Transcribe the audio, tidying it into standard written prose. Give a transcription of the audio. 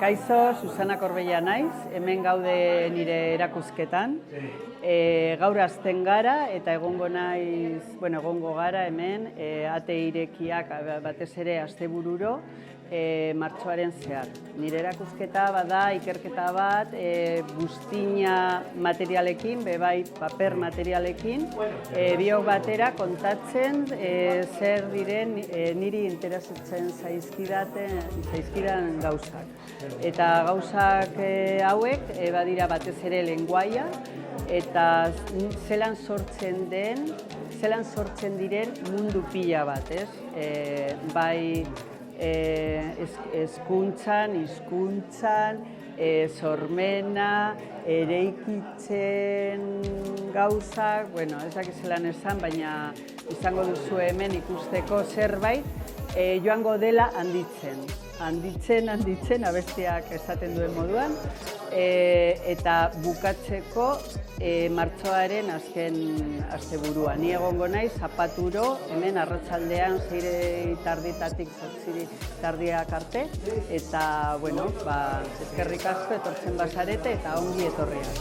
Kaixo, Susana Korbella naiz, hemen gaude nire erakusketan. Gaur hasten gara eta egongo gara hemen ate irekiak batez ere astebururo martxoaren zehar. Nire erakusketa bada ikerketa bat buztina materialekin, bai paper materialekin, biok batera kontatzen zer diren niri interesatzen zaizkidan gauzak. Eta gauzak hauek badira batez ere lenguaia eta zelan sortzen diren mundu pila bat, bai hezkuntzan, hizkuntzan, sormena, eraikitzen gauzak, ez dakit zelan esan, baina izango duzu hemen ikusteko zerbait joango dela handitzen, abestiak esaten duen moduan, eta bukatzeko martxoaren azken asteburua. Ni egongo naiz zapaturo, hemen arratsaldean 6 tarditatik 8 tardiak arte, eta, eskerrik asko etortzen bazarete eta ongi etorriak.